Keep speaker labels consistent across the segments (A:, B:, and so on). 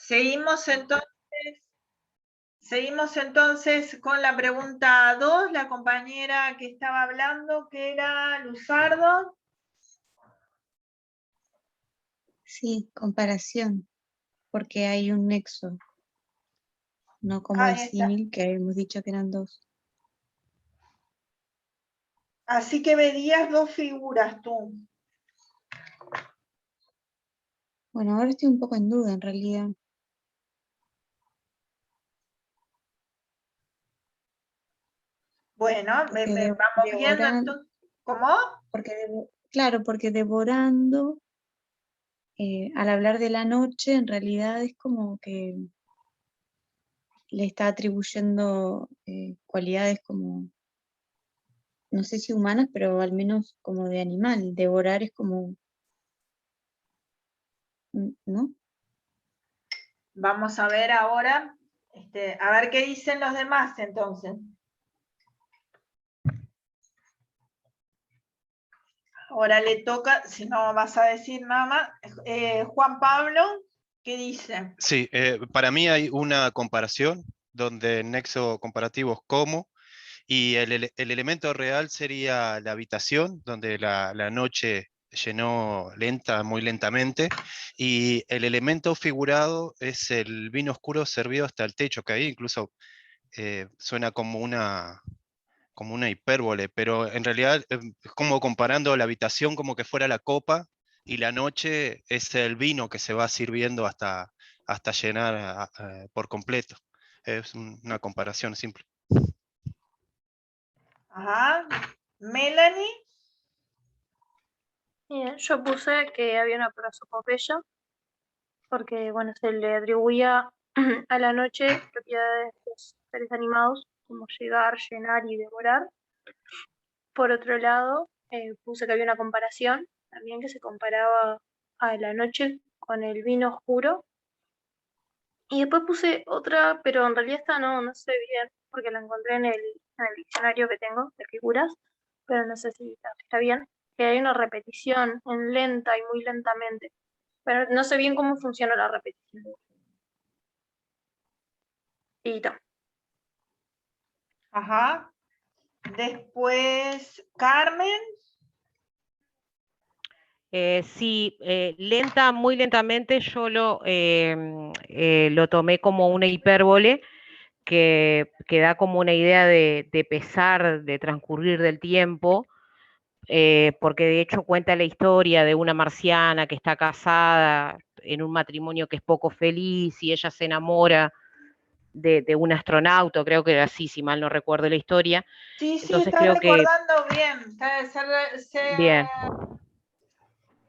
A: Seguimos entonces con la pregunta 2, la compañera que estaba hablando, que era Luzardo.
B: Sí, comparación, porque hay un nexo, no como el símil que habíamos dicho que eran dos.
A: Así que verías dos figuras tú.
B: Bueno, ahora estoy un poco en duda en realidad.
A: Bueno, vamos viendo entonces. ¿Cómo?
B: Claro, porque devorando, al hablar de la noche, en realidad es como que le está atribuyendo cualidades como, no sé si humanas, pero al menos como de animal. Devorar es como, ¿no?
A: Vamos a ver ahora, a ver qué dicen los demás entonces. Ahora le toca, si no vas a decir nada más, Juan Pablo, ¿qué dice?
C: Sí, para mí hay una comparación donde el nexo comparativo es como, y el elemento real sería la habitación, donde la noche llenó muy lentamente, y el elemento figurado es el vino oscuro servido hasta el techo, que ahí incluso suena como una hipérbole, pero en realidad es como comparando la habitación como que fuera la copa, y la noche es el vino que se va sirviendo hasta llenar por completo. Es una comparación simple.
A: Ajá. Melanie.
D: Yo puse que había una prosopopeya, porque bueno, se le atribuía a la noche propiedades de los seres animados, como llegar, llenar y devorar. Por otro lado, puse que había una comparación, también que se comparaba a la noche con el vino oscuro. Y después puse otra, pero en realidad esta no sé bien, porque la encontré en el diccionario que tengo de figuras, pero no sé si está bien, que hay una repetición en lenta y muy lentamente, pero no sé bien cómo funciona la repetición. Y tal.
A: Ajá. Después, Carmen.
E: Sí, lenta, muy lentamente yo lo tomé como una hipérbole que da como una idea de pesar, de transcurrir del tiempo, porque de hecho cuenta la historia de una marciana que está casada en un matrimonio que es poco feliz y ella se enamora de un astronauta, creo que era así, si mal no recuerdo la historia.
A: Sí,
E: Entonces
A: está
E: creo
A: recordando bien.
E: Bien.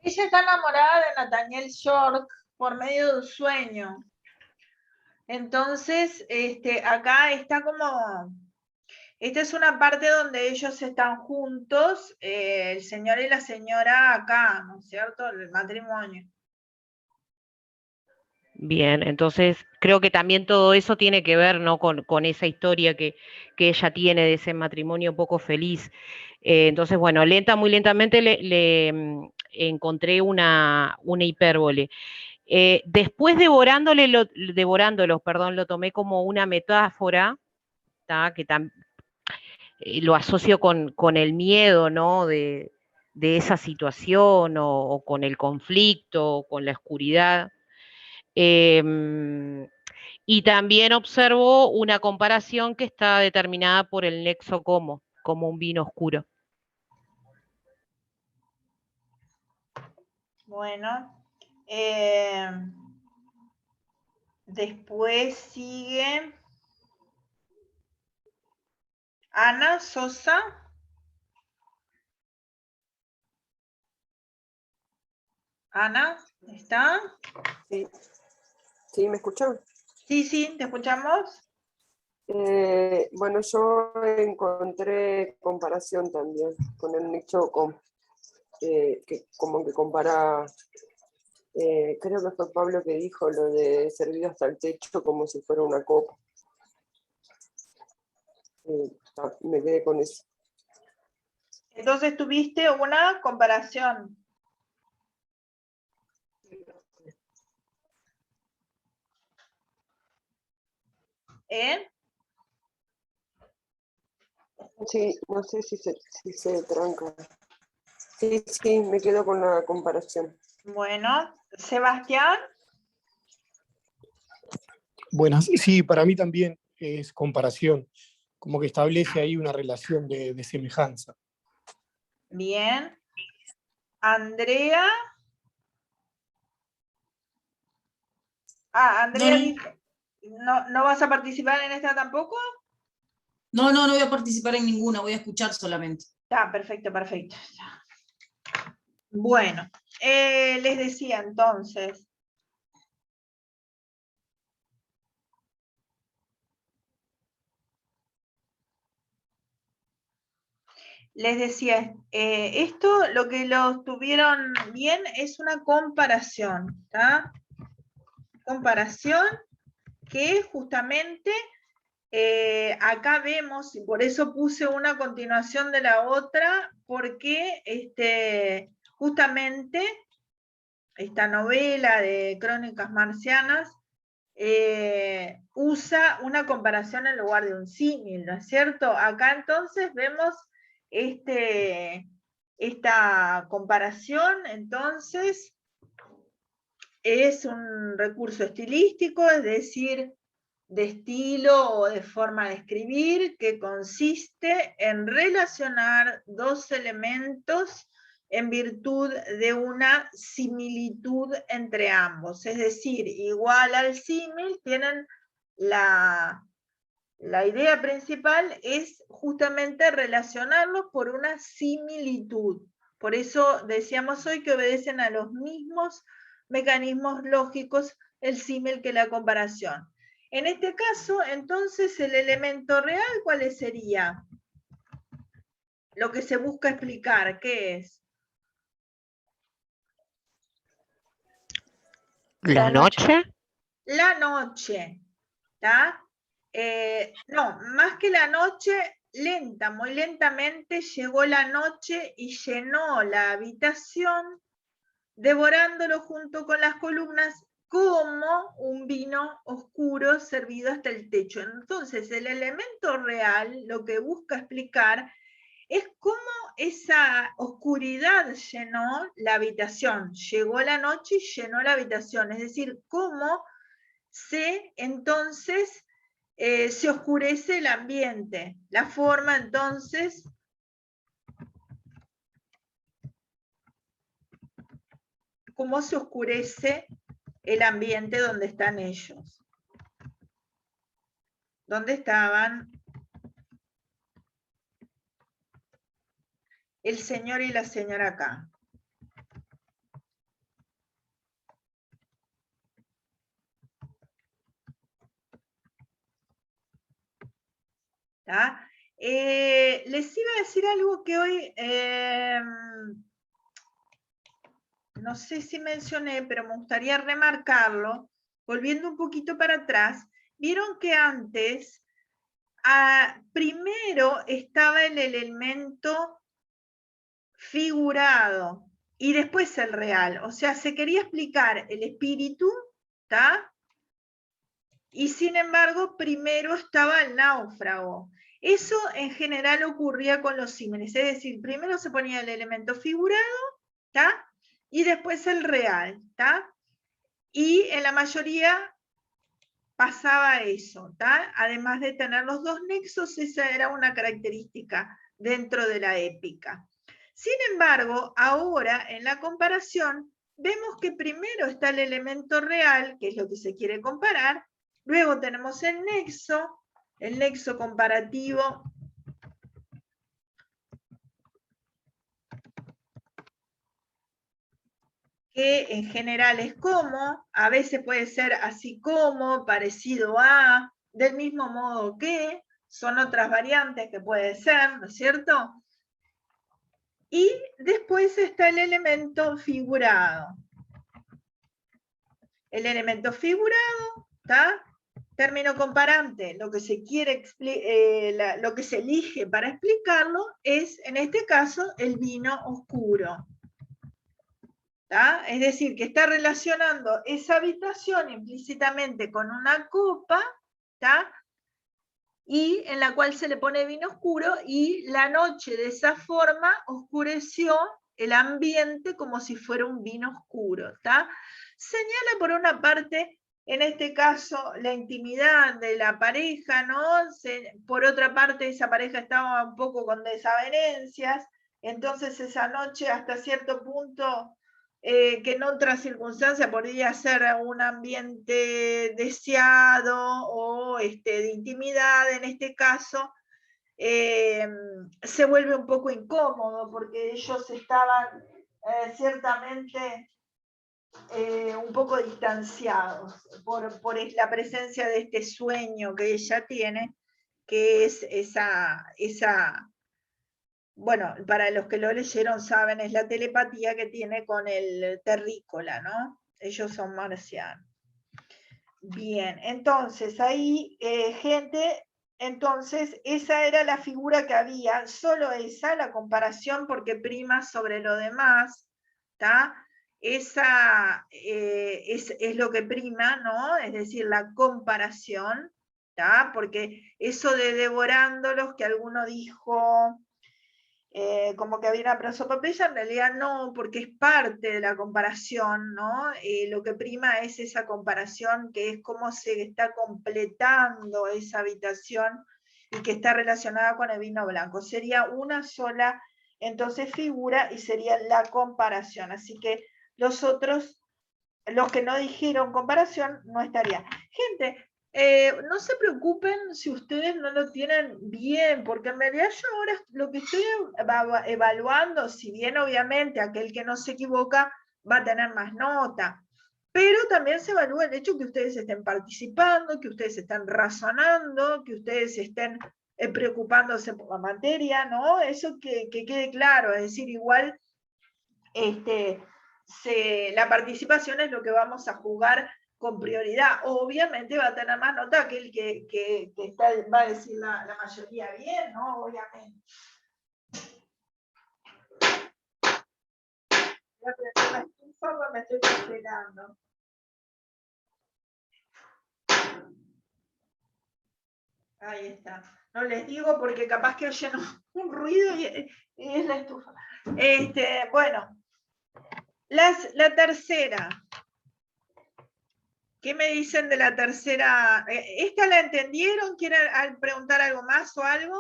A: Ella está enamorada de Nathaniel York por medio de un sueño. Entonces, acá está como... Esta es una parte donde ellos están juntos, el señor y la señora acá, ¿no es cierto? El matrimonio.
E: Bien, entonces creo que también todo eso tiene que ver, ¿no? con esa historia que ella tiene de ese matrimonio poco feliz. Entonces, bueno, muy lentamente le encontré una hipérbole. Después devorándolos, perdón, lo tomé como una metáfora, ¿tá? Que lo asocio con el miedo, ¿no? De esa situación o con el conflicto, o con la oscuridad. Y también observo una comparación que está determinada por el nexo como un vino oscuro.
A: Bueno, después sigue Ana Sosa. Ana, ¿está?
F: Sí. ¿Sí? ¿Me escuchan?
A: Sí, te escuchamos.
F: Bueno, yo encontré comparación también con el nicho que como que compara, creo que fue Pablo que dijo lo de servido hasta el techo como si fuera una copa. Me quedé con eso.
A: Entonces tuviste una comparación.
F: Sí, no sé si se tranca. Sí, sí, me quedo con la comparación.
A: Bueno, Sebastián.
G: Buenas, sí, para mí también es comparación, como que establece ahí una relación de semejanza.
A: Bien. Andrea. Andrea
H: No,
A: dijo, ¿no vas a participar en esta tampoco?
H: no voy a participar en ninguna, voy a escuchar solamente.
A: Está, perfecto, perfecto. Bueno, les decía entonces. Les decía, esto lo que lo tuvieron bien es una comparación, ¿tá? Comparación que justamente acá vemos, y por eso puse una continuación de la otra, porque justamente esta novela de Crónicas Marcianas usa una comparación en lugar de un símil, ¿no es cierto? Acá entonces vemos esta comparación, entonces es un recurso estilístico, es decir, de estilo o de forma de escribir, que consiste en relacionar dos elementos en virtud de una similitud entre ambos. Es decir, igual al símil, tienen la idea principal es justamente relacionarlos por una similitud. Por eso decíamos hoy que obedecen a los mismos mecanismos lógicos el símil que la comparación. En este caso, entonces, el elemento real, ¿cuál sería? Lo que se busca explicar, ¿qué es?
E: ¿La noche?
A: La noche, ¿está? No, más que la noche, muy lentamente llegó la noche y llenó la habitación, devorándolo junto con las columnas como un vino oscuro servido hasta el techo. Entonces, el elemento real lo que busca explicar es cómo esa oscuridad llenó la habitación. Llegó la noche y llenó la habitación. Es decir, cómo entonces se oscurece el ambiente. La forma entonces cómo se oscurece el ambiente donde están ellos. ¿Dónde estaban el señor y la señora acá? Les iba a decir algo que hoy no sé si mencioné, pero me gustaría remarcarlo, volviendo un poquito para atrás. Vieron que antes, primero estaba el elemento figurado y después el real. O sea, se quería explicar el espíritu, ¿está? Y sin embargo, primero estaba el náufrago. Eso en general ocurría con los símiles, es decir, primero se ponía el elemento figurado, ¿está? Y después el real, ¿está? Y en la mayoría pasaba eso, ¿está? Además de tener los dos nexos, esa era una característica dentro de la épica. Sin embargo, ahora en la comparación, vemos que primero está el elemento real, que es lo que se quiere comparar, luego tenemos el nexo comparativo, que en general es como, a veces puede ser así como, parecido a, del mismo modo que, son otras variantes que puede ser, ¿no es cierto? Y después está el elemento figurado. El elemento figurado, ¿está? Término comparante, lo que se quiere lo que se elige para explicarlo es, en este caso, el vino oscuro. ¿tá? Es decir, que está relacionando esa habitación implícitamente con una copa, ¿tá? y en la cual se le pone vino oscuro, y la noche de esa forma oscureció el ambiente como si fuera un vino oscuro, ¿tá? Señala por una parte, en este caso, la intimidad de la pareja, ¿no? Por otra parte, esa pareja estaba un poco con desavenencias, entonces esa noche hasta cierto punto, que en otras circunstancias podría ser un ambiente deseado o de intimidad, en este caso, se vuelve un poco incómodo porque ellos estaban ciertamente un poco distanciados por la presencia de este sueño que ella tiene, que es bueno, para los que lo leyeron saben, es la telepatía que tiene con el terrícola, ¿no? Ellos son marcianos. Bien, entonces ahí, gente, entonces esa era la figura que había, solo esa, la comparación porque prima sobre lo demás, ¿está? Esa es lo que prima, ¿no? Es decir, la comparación, ¿está? Porque eso de devorándolos, que alguno dijo como que había una prosopopeya, en realidad no, porque es parte de la comparación, ¿no? Lo que prima es esa comparación, que es cómo se está completando esa habitación y que está relacionada con el vino blanco. Sería una sola, entonces, figura, y sería la comparación. Así que los otros, los que no dijeron comparación, no estaría. Gente, no se preocupen si ustedes no lo tienen bien, porque en realidad yo ahora lo que estoy evaluando, si bien obviamente aquel que no se equivoca va a tener más nota, pero también se evalúa el hecho que ustedes estén participando, que ustedes estén razonando, que ustedes estén preocupándose por la materia, ¿no? Eso que quede claro, es decir, igual la participación es lo que vamos a jugar con prioridad. Obviamente va a tener más nota aquel que va a decir la mayoría bien, ¿no? Obviamente. Voy a prender la estufa porque me estoy congelando. Ahí está. No les digo porque capaz que oyen un ruido y es la estufa. Bueno, la tercera. ¿Qué me dicen de la tercera? ¿Esta la entendieron? ¿Quieren preguntar algo más o algo?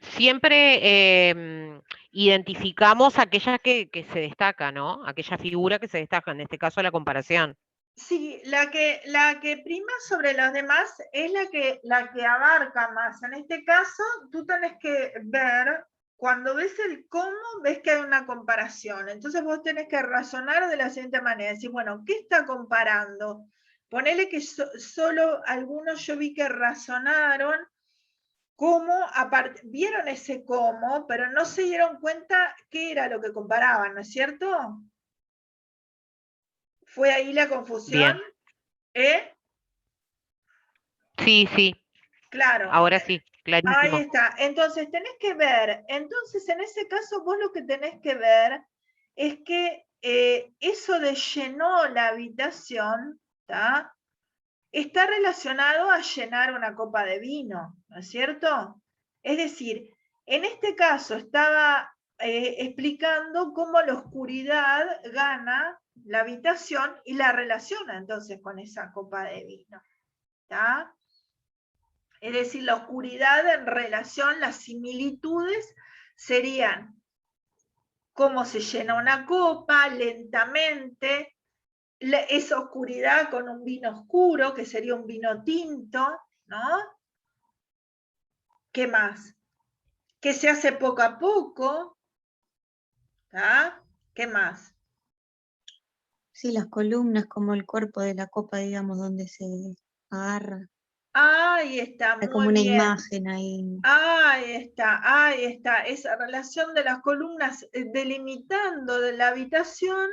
E: Siempre identificamos aquella que se destaca, ¿no? Aquella figura que se destaca, en este caso la comparación.
A: Sí, la que prima sobre los demás es la que abarca más. En este caso, tú tenés que ver, cuando ves el cómo, ves que hay una comparación. Entonces vos tenés que razonar de la siguiente manera. Decir, bueno, ¿qué está comparando? Ponele que solo algunos yo vi que razonaron cómo, vieron ese cómo, pero no se dieron cuenta qué era lo que comparaban, ¿no es cierto? ¿Fue ahí la confusión?
E: Bien. Sí, sí.
A: Claro.
E: Ahora sí, clarísimo.
A: Ahí está. Entonces tenés que ver, entonces en ese caso vos lo que tenés que ver es que eso de llenó la habitación, ¿tá? Está relacionado a llenar una copa de vino, ¿no es cierto? Es decir, en este caso estaba explicando cómo la oscuridad gana la habitación y la relaciona entonces con esa copa de vino, ¿tá? Es decir, la oscuridad en relación, las similitudes serían cómo se llena una copa lentamente, esa oscuridad con un vino oscuro, que sería un vino tinto, ¿no? ¿Qué más? Que se hace poco a poco, ¿tá? ¿Qué más?
B: Sí, las columnas, como el cuerpo de la copa, digamos, donde se agarra.
A: Ahí está,
B: Hay
A: muy
B: como una
A: bien.
B: imagen ahí.
A: Ahí está. Esa relación de las columnas delimitando de la habitación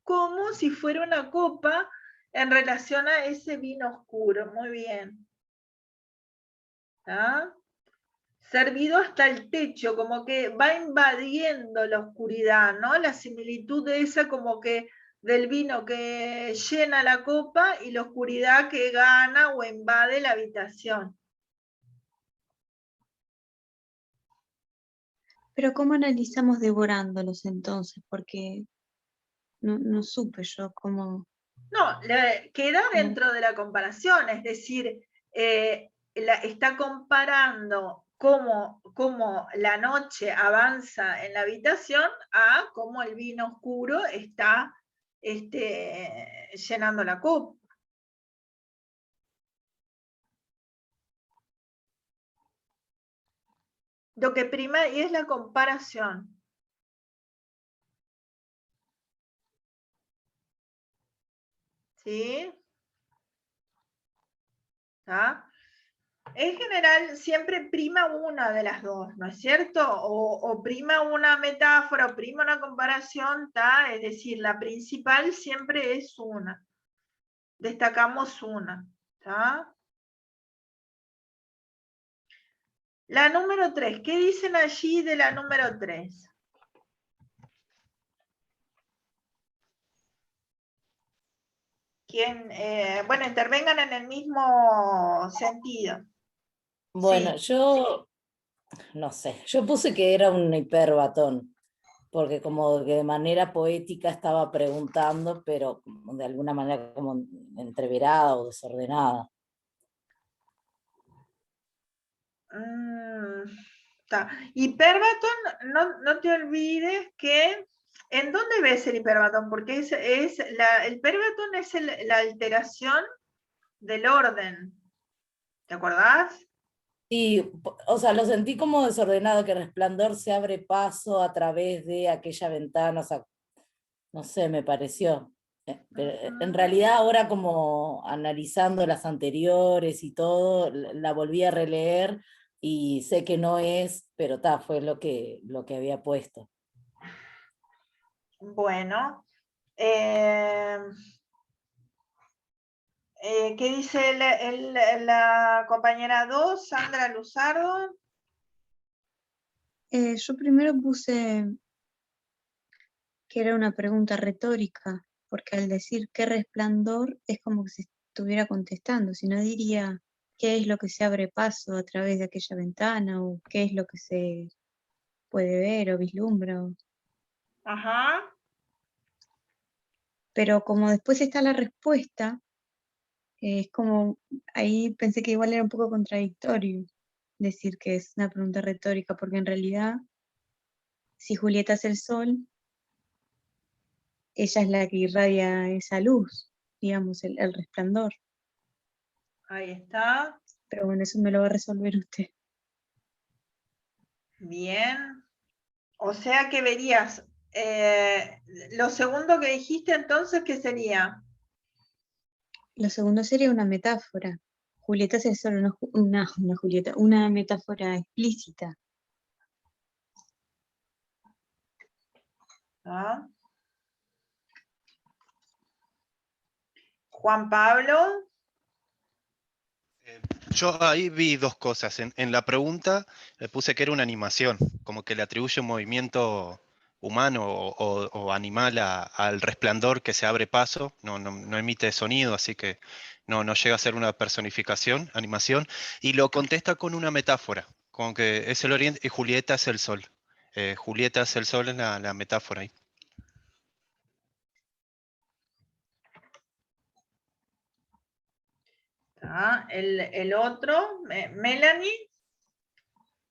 A: como si fuera una copa en relación a ese vino oscuro. Muy bien. ¿Tá? Servido hasta el techo, como que va invadiendo la oscuridad, ¿no? La similitud de esa como que del vino que llena la copa y la oscuridad que gana o invade la habitación.
B: Pero ¿cómo analizamos devorándolos entonces? Porque no supe yo cómo...
A: No, queda dentro de la comparación, es decir, está comparando cómo la noche avanza en la habitación a cómo el vino oscuro está llenando la copa. Lo que prima y es la comparación. ¿Sí? ¿Está? En general siempre prima una de las dos, ¿no es cierto? O prima una metáfora, o prima una comparación, ¿está? Es decir, la principal siempre es una. Destacamos una, ¿está? La número 3, ¿qué dicen allí de la número 3? Bueno, intervengan en el mismo sentido.
I: Bueno,
A: Sí.
I: yo no sé, yo puse que era un hiperbatón, porque como que de manera poética estaba preguntando, pero de alguna manera como entreverada o desordenada.
A: Hiperbatón, no te olvides que, ¿en dónde ves el hiperbatón? Porque el hiperbatón es la alteración del orden. ¿Te acordás?
I: Sí, o sea, lo sentí como desordenado, que el resplandor se abre paso a través de aquella ventana, o sea, no sé, me pareció. Pero en realidad ahora como analizando las anteriores y todo, la volví a releer y sé que no es, pero fue lo que había puesto.
A: Bueno. ¿Qué dice la compañera 2, Sandra Luzardo?
B: Yo primero puse que era una pregunta retórica, porque al decir qué resplandor es como que se estuviera contestando, si no diría qué es lo que se abre paso a través de aquella ventana, o qué es lo que se puede ver o vislumbra.
A: Ajá.
B: Pero como después está la respuesta, es como, ahí pensé que igual era un poco contradictorio decir que es una pregunta retórica, porque en realidad, si Julieta es el sol, ella es la que irradia esa luz, digamos, el resplandor.
A: Ahí está.
B: Pero bueno, eso me lo va a resolver usted.
A: Bien. O sea que verías, lo segundo que dijiste entonces, ¿qué sería?
B: Lo segundo sería una metáfora. Julieta es el sol, una Julieta, una metáfora explícita.
A: ¿Ah? Juan Pablo.
C: Yo ahí vi dos cosas. En la pregunta le puse que era una animación, como que le atribuye un movimiento humano o animal al resplandor que se abre paso, no emite sonido, así que no llega a ser una personificación, animación, y lo contesta con una metáfora, como que es el oriente y Julieta es el sol. Julieta es el sol en la metáfora ahí.
A: El otro, Melanie.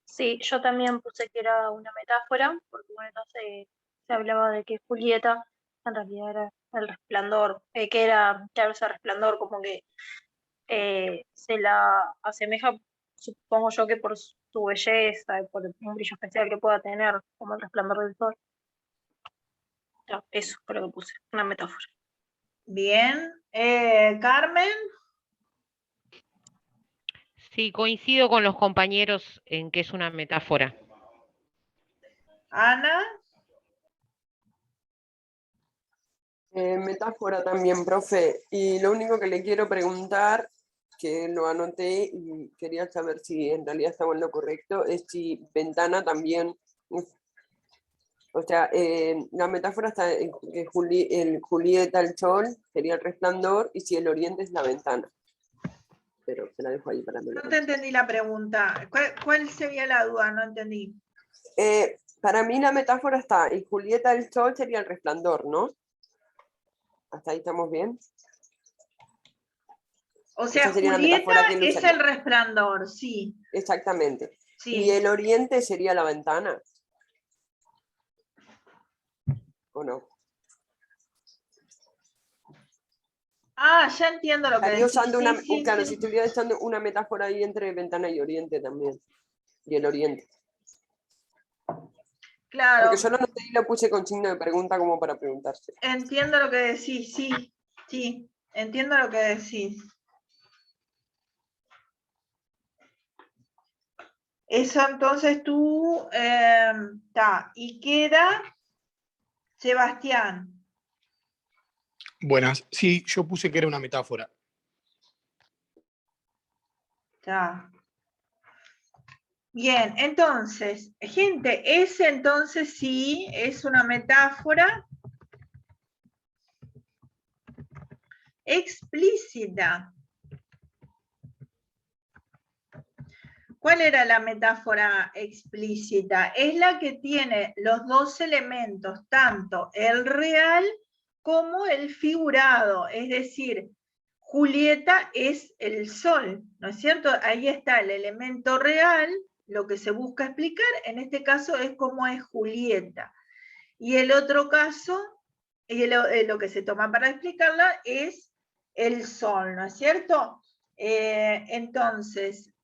D: Sí, yo también puse que era una metáfora, porque bueno, entonces se hablaba de que Julieta en realidad era el resplandor, que era, claro, ese resplandor como que se la asemeja, supongo yo que por su belleza, por un brillo especial que pueda tener, como el resplandor del sol. Ya, eso fue lo que puse, una metáfora.
A: Bien. Carmen.
E: Sí, coincido con los compañeros en que es una metáfora.
A: Ana.
F: Metáfora también, profe. Y lo único que le quiero preguntar, que lo anoté y quería saber si en realidad estaba en lo correcto, es si ventana también O sea, la metáfora está en que Julieta, el sol, sería el resplandor, y si el oriente es la ventana. Pero se la dejo ahí para mí.
A: No te entendí la pregunta. ¿Cuál sería la duda? No entendí.
F: Para mí la metáfora está en Julieta, el sol sería el resplandor, ¿no? ¿Hasta ahí estamos bien?
A: O sea,
F: Esa sería la
A: Julieta
F: metáfora que él
A: es
F: usaría.
A: el resplandor, sí.
F: Exactamente.
A: Sí.
F: ¿Y el oriente sería la ventana? ¿O no?
A: Ah, ya entiendo lo que
F: Estaría
A: decís.
F: usando
A: Sí, sí,
F: claro,
A: sí.
F: si estuviera echando una metáfora ahí entre ventana y oriente también. Y el oriente.
A: Claro.
F: Porque yo lo noté y lo puse con signo de pregunta como para preguntarse.
A: Entiendo lo que decís, sí. Sí, entiendo lo que decís. Eso entonces tú, y queda Sebastián.
G: Buenas. Sí, yo puse que era una metáfora.
A: Está. Bien, entonces, gente, ese entonces sí es una metáfora explícita. ¿Cuál era la metáfora explícita? Es la que tiene los dos elementos, tanto el real como el figurado, es decir, Julieta es el sol, ¿no es cierto? Ahí está el elemento real, lo que se busca explicar, en este caso es cómo es Julieta. Y el otro caso, y lo que se toma para explicarla, es el sol, ¿no es cierto? Entonces,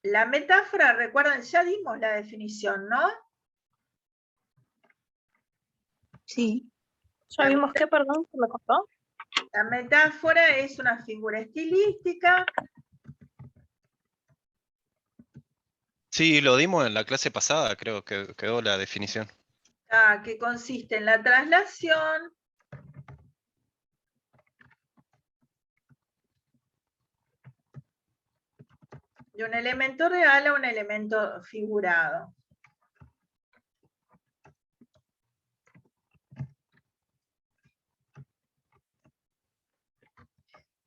A: la metáfora, recuerden, ya dimos la definición, ¿no?
B: Sí.
D: ¿Ya vimos qué, perdón, que me costó?
A: La metáfora es una figura estilística.
C: Sí, lo dimos en la clase pasada, creo que quedó la definición.
A: Que consiste en la traslación de un elemento real a un elemento figurado.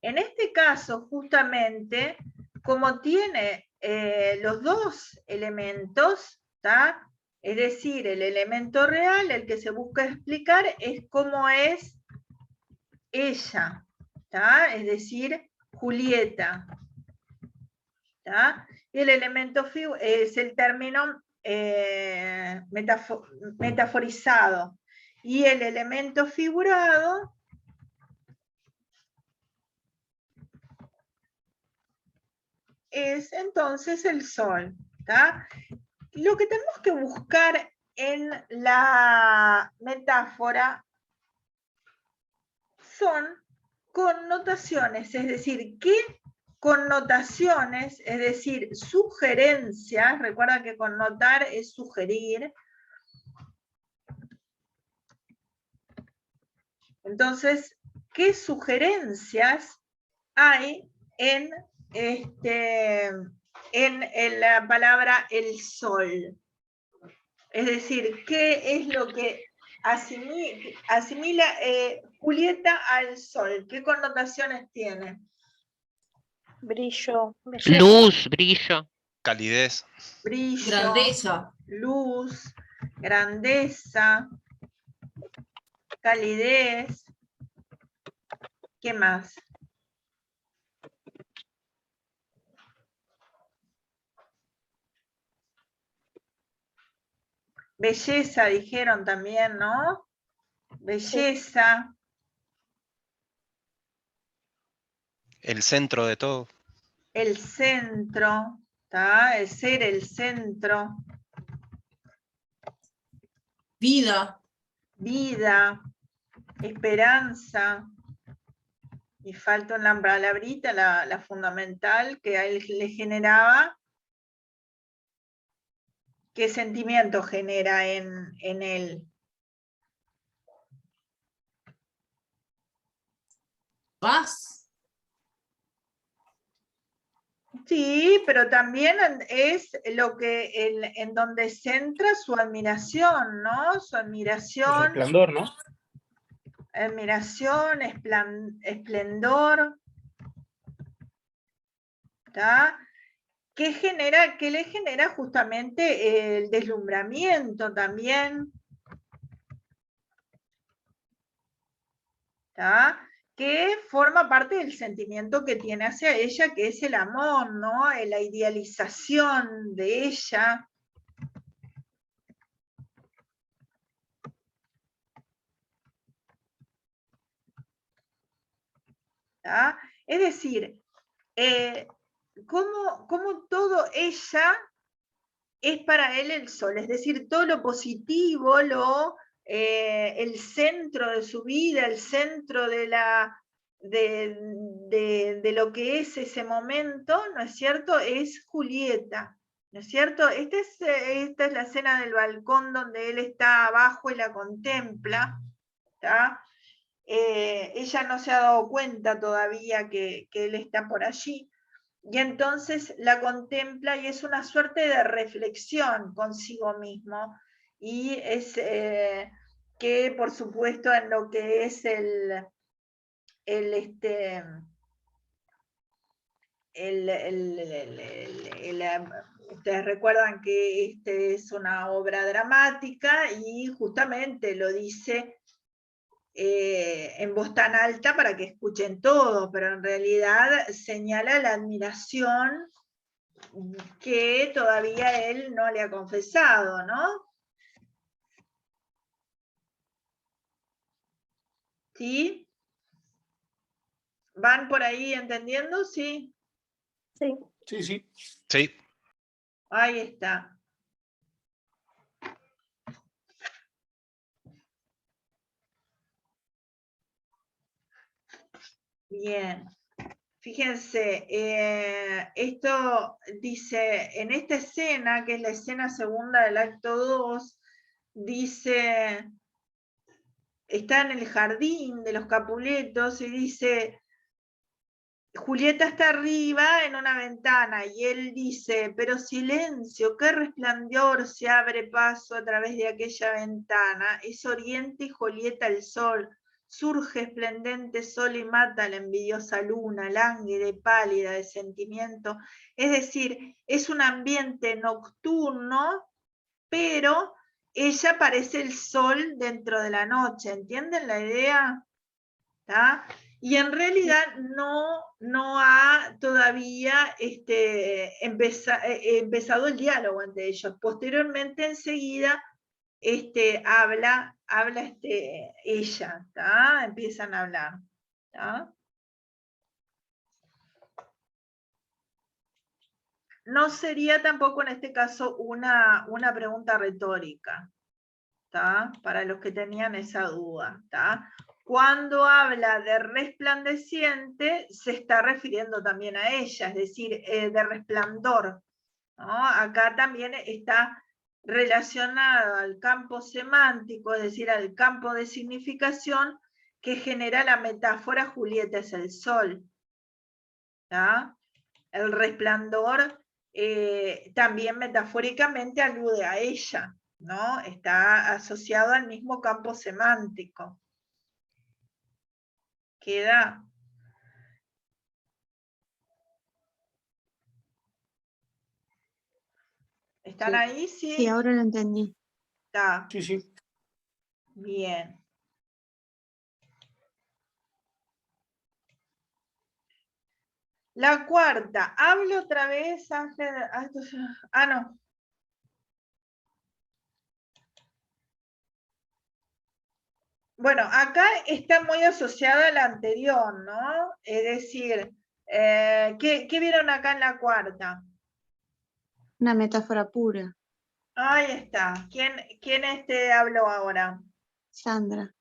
A: En este caso, justamente, como tiene los dos elementos, ¿tá? Es decir, el elemento real, el que se busca explicar, es cómo es ella, ¿tá? Es decir, Julieta. ¿tá? Y el elemento es el término metaforizado. Y el elemento figurado es entonces el sol. ¿tá? Lo que tenemos que buscar en la metáfora son connotaciones, es decir, qué connotaciones, es decir, sugerencias, recuerda que connotar es sugerir. Entonces, ¿qué sugerencias hay en la palabra el sol? Es decir, ¿qué es lo que asimila Julieta al sol? ¿Qué connotaciones tiene?
D: Brillo, belleza.
E: Luz, brillo.
C: Calidez.
A: Brillo,
H: Grandeza.
A: luz, grandeza, calidez. ¿Qué más? Belleza, dijeron también, ¿no? Belleza.
C: El centro de todo.
A: El centro, ¿tá? El ser el centro.
H: Vida.
A: Vida, esperanza. Y falta una palabrita, la fundamental, que a él le generaba. ¿Qué sentimiento genera en él?
H: Paz.
A: Sí, pero también es lo que en donde centra su admiración, ¿no? Su
G: El
A: admiración,
G: resplandor, ¿no?
A: esplendor, ¿tá? Que le genera justamente el deslumbramiento también, ¿tá? Que forma parte del sentimiento que tiene hacia ella, que es el amor, ¿no? La idealización de ella. ¿Tá? Es decir, cómo todo ella es para él el sol, es decir, todo lo positivo, el centro de su vida, el centro de lo que es ese momento, ¿no es cierto? Es Julieta, ¿no es cierto? Esta es la escena del balcón donde él está abajo y la contempla, ¿tá? Ella no se ha dado cuenta todavía que él está por allí, y entonces la contempla y es una suerte de reflexión consigo mismo, y es que por supuesto en lo que es ustedes recuerdan que es una obra dramática y justamente lo dice en voz tan alta para que escuchen todo, pero en realidad señala la admiración que todavía él no le ha confesado, ¿no? ¿Sí? ¿Van por ahí entendiendo? Sí.
D: Sí.
G: Sí, sí.
C: Sí.
A: Ahí está. Bien. Fíjense, esto dice, en esta escena, que es la escena segunda del acto 2, dice, está en el jardín de los Capuletos y dice, Julieta está arriba en una ventana y él dice, pero silencio, qué resplandor se abre paso a través de aquella ventana, es oriente y Julieta el sol, surge esplendente sol y mata a la envidiosa luna, lánguida, pálida de sentimiento, es decir, es un ambiente nocturno, pero ella parece el sol dentro de la noche, ¿entienden la idea? ¿Tá? Y en realidad no ha todavía empezado el diálogo entre ellos. Posteriormente, enseguida, habla ella, ¿tá? Empiezan a hablar. ¿Tá? No sería tampoco en este caso una pregunta retórica, ¿tá? Para los que tenían esa duda, ¿tá? Cuando habla de resplandeciente, se está refiriendo también a ella, es decir, de resplandor, ¿no? Acá también está relacionado al campo semántico, es decir, al campo de significación que genera la metáfora Julieta es el sol, ¿tá? El resplandor también metafóricamente alude a ella, ¿no? Está asociado al mismo campo semántico. Queda. ¿Están ahí? Sí.
B: Sí, ahora lo entendí.
A: Está.
G: Sí, sí.
A: Bien. La cuarta. Hablo otra vez, Ángel. Ah, no. Bueno, acá está muy asociada a la anterior, ¿no? Es decir, ¿qué vieron acá en la cuarta?
B: Una metáfora pura.
A: Ahí está. ¿Quién habló ahora?
B: Sandra.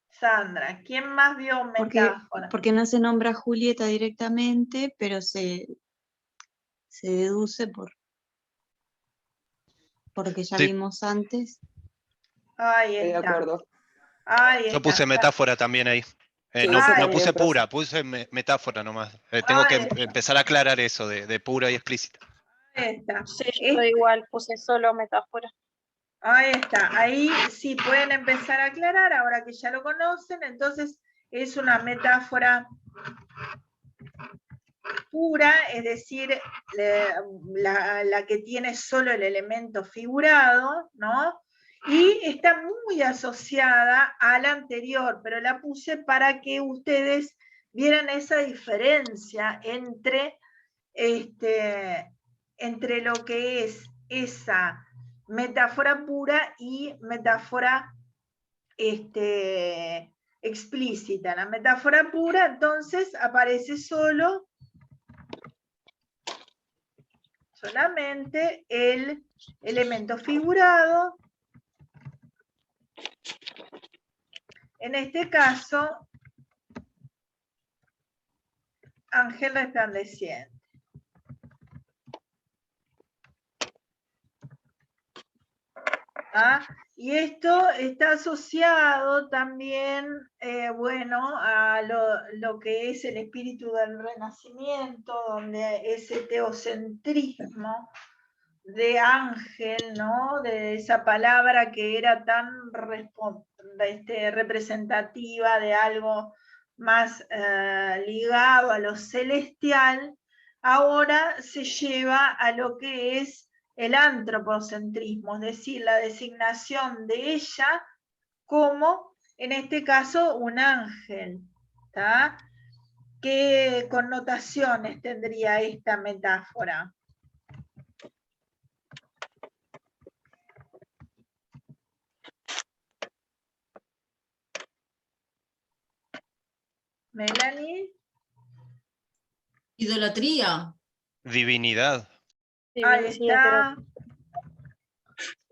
A: Sandra. ¿Quién más vio metáfora?
B: Porque no se nombra a Julieta directamente, pero se deduce por lo que ya
C: Sí.
B: vimos antes.
A: Ahí
F: Estoy de
A: está.
F: acuerdo.
A: Ahí
C: Yo
A: está.
C: puse metáfora también ahí.
F: Sí,
C: No,
F: eso
C: no
F: también,
C: puse
F: profe.
C: pura, puse metáfora nomás. Tengo que
A: Ahí está,
C: empezar a aclarar eso de pura y explícita.
A: ahí está.
D: Sí, yo estoy igual, puse solo metáfora.
A: Ahí está, ahí sí pueden empezar a aclarar, ahora que ya lo conocen, entonces es una metáfora pura, es decir, la que tiene solo el elemento figurado, ¿no? Y está muy asociada a la anterior, pero la puse para que ustedes vieran esa diferencia entre, entre lo que es esa metáfora pura y metáfora explícita. La metáfora pura, entonces, aparece solamente el elemento figurado. En este caso, ángel resplandeciente. ¿Ah? Y esto está asociado también, bueno, a lo que es el espíritu del Renacimiento, donde ese teocentrismo de ángel, ¿no? De esa palabra que era tan representativa de algo más ligado a lo celestial, ahora se lleva a lo que es el antropocentrismo, es decir, la designación de ella como, en este caso, un ángel. ¿Tá? ¿Qué connotaciones tendría esta metáfora? Melanie.
H: Idolatría.
C: Divinidad.
A: Ahí
D: Sí,
A: está.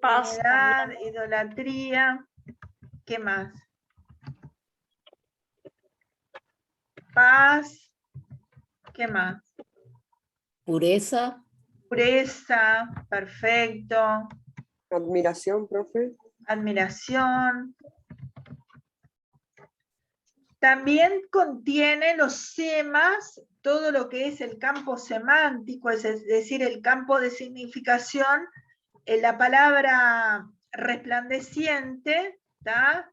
D: Paz
A: Divinidad,
D: también.
A: idolatría. ¿Qué más? Paz. ¿Qué más?
I: Pureza.
A: Pureza. Perfecto.
F: Admiración, profe.
A: Admiración. También contiene los semas, todo lo que es el campo semántico, es decir, el campo de significación. La palabra resplandeciente, ¿tá?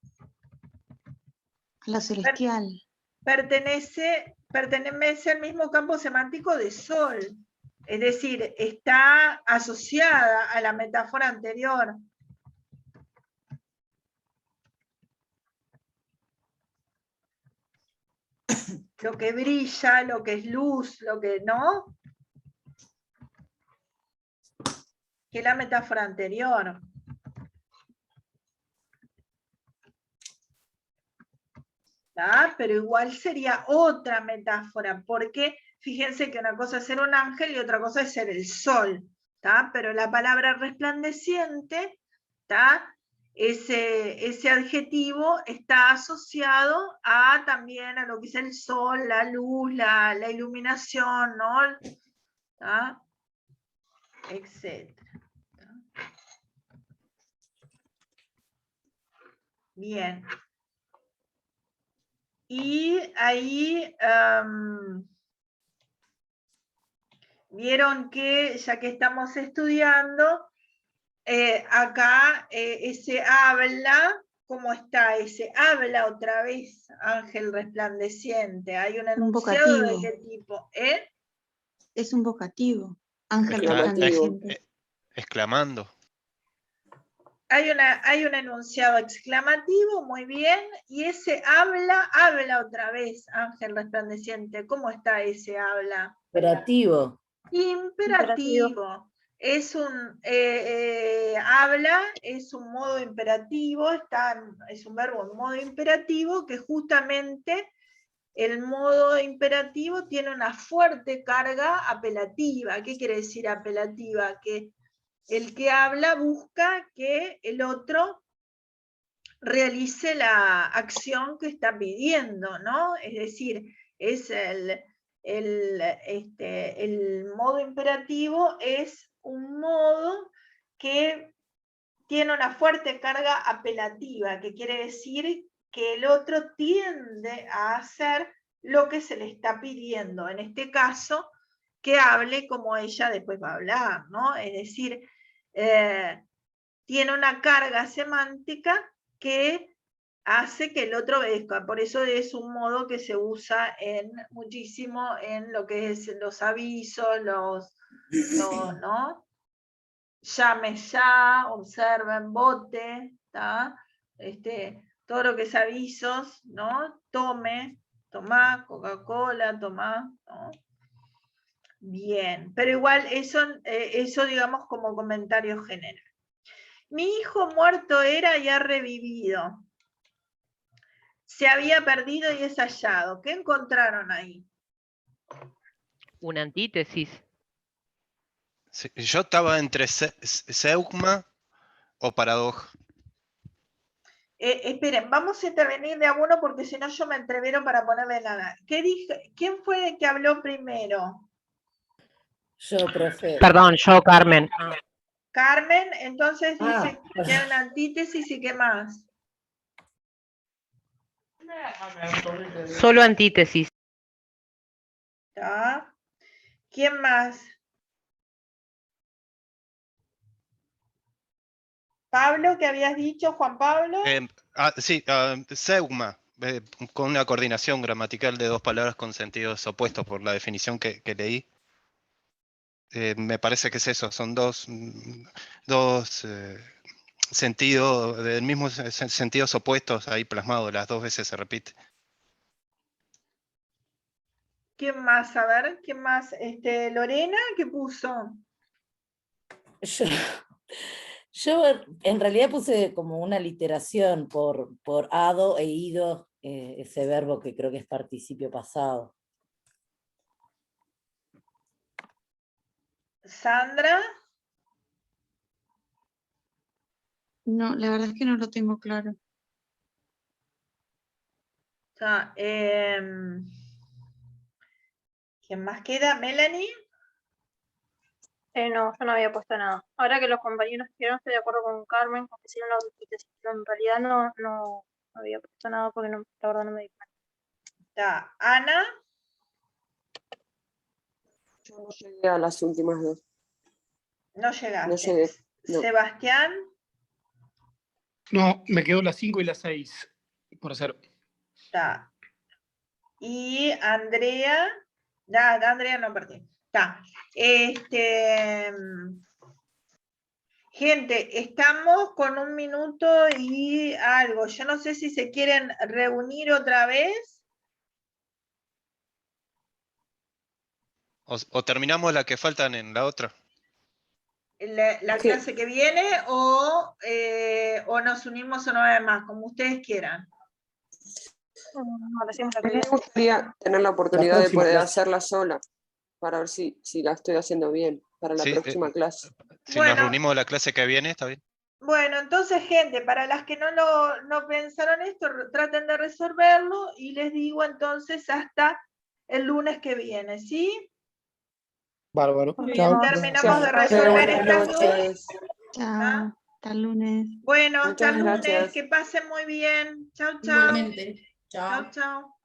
B: La celestial.
A: Pertenece al mismo campo semántico de sol, es decir, está asociada a la metáfora anterior. Lo que brilla, lo que es luz, lo que no, que la metáfora anterior. ¿Tá? Pero igual sería otra metáfora, porque fíjense que una cosa es ser un ángel y otra cosa es ser el sol, ¿tá? Pero la palabra resplandeciente, ¿tá? Ese adjetivo está asociado también a lo que es el sol, la luz, la iluminación, ¿no? ¿Tá? Etcétera. Bien. Y ahí vieron que, ya que estamos estudiando, acá ese habla, ¿cómo está? Ese habla otra vez, ángel resplandeciente. Hay un enunciado de
B: vocativo.
A: qué tipo,
B: Es un vocativo. Ángel
F: Exclamativo.
B: resplandeciente.
C: Exclamando.
A: Hay un enunciado exclamativo, muy bien, y ese habla otra vez, ángel resplandeciente. ¿Cómo está ese habla?
I: Imperativo.
A: Imperativo. Es un habla, es un modo imperativo, es un verbo en modo imperativo que justamente el modo imperativo tiene una fuerte carga apelativa. ¿Qué quiere decir apelativa? Que el que habla busca que el otro realice la acción que está pidiendo, ¿no? Es decir, es el modo imperativo es un modo que tiene una fuerte carga apelativa, que quiere decir que el otro tiende a hacer lo que se le está pidiendo. En este caso, que hable como ella después va a hablar, ¿no? Es decir, tiene una carga semántica que hace que el otro obedezca. Por eso es un modo que se usa muchísimo en lo que es los avisos, ¿no? Llame ya, observen, vote, ¿tá? Todo lo que es avisos, ¿no? Tomá, Coca-Cola, tomá, ¿no? Bien, pero igual eso digamos como comentario general. Mi hijo muerto era y ha revivido. Se había perdido y es hallado. ¿Qué encontraron ahí?
E: Una antítesis.
C: Sí, yo estaba entre seugma o paradoja.
A: Esperen, vamos a intervenir de a uno porque si no yo me entrevero para ponerle nada. ¿Quién fue el que habló primero?
I: Yo, profe.
E: Perdón, yo, Carmen.
A: Carmen, entonces dice
I: Ah.
A: que hay una antítesis y qué más.
E: Solo antítesis.
A: ¿Tá? ¿Quién más? Pablo, ¿qué habías dicho, Juan Pablo?
C: Sí, seugma, con una coordinación gramatical de dos palabras con sentidos opuestos por la definición que leí. Me parece que es eso, son dos sentidos, del mismo sentidos opuestos ahí plasmados, las dos veces se repite.
A: ¿Quién más? A ver, ¿quién más? Lorena, ¿qué puso?
I: Yo en realidad puse como una literación por ado e ido, ese verbo que creo que es participio pasado.
A: Sandra.
B: No, la verdad es que no lo tengo claro.
A: ¿Quién más queda? ¿Melanie?
D: No, yo no había puesto nada. Ahora que los compañeros dijeron, estoy de acuerdo con Carmen, con que hicieron la antítesis, pero en realidad no había puesto nada porque no, la verdad no me di cuenta.
A: Está Ana.
F: Yo no llegué a las últimas dos.
A: No llegaste.
F: No llegué. No.
A: Sebastián.
G: No, me quedó las 5 y las 6 por hacer.
A: Está. Y Andrea. Ya, Andrea no perdí. Está. Gente, estamos con 1 minuto y algo. Yo no sé si se quieren reunir otra vez.
C: O terminamos la que faltan en la otra.
A: La clase que viene o nos unimos una vez más, como ustedes quieran.
F: A mí me gustaría tener la oportunidad de poder hacerla sola, para ver si la estoy haciendo bien para la próxima clase.
C: Si nos reunimos la clase que viene, está bien.
A: Bueno, entonces, gente, para las que no pensaron esto, traten de resolverlo y les digo entonces hasta el lunes que viene, ¿sí?
G: Bárbaro.
A: Bien, terminamos de resolver estas dudas.
B: Chao, hasta el lunes.
A: Bueno, hasta
F: Muchas
A: el lunes,
F: gracias.
A: que pasen muy bien. Chau, chau.
H: Igualmente. Chao.
A: Chau, chau.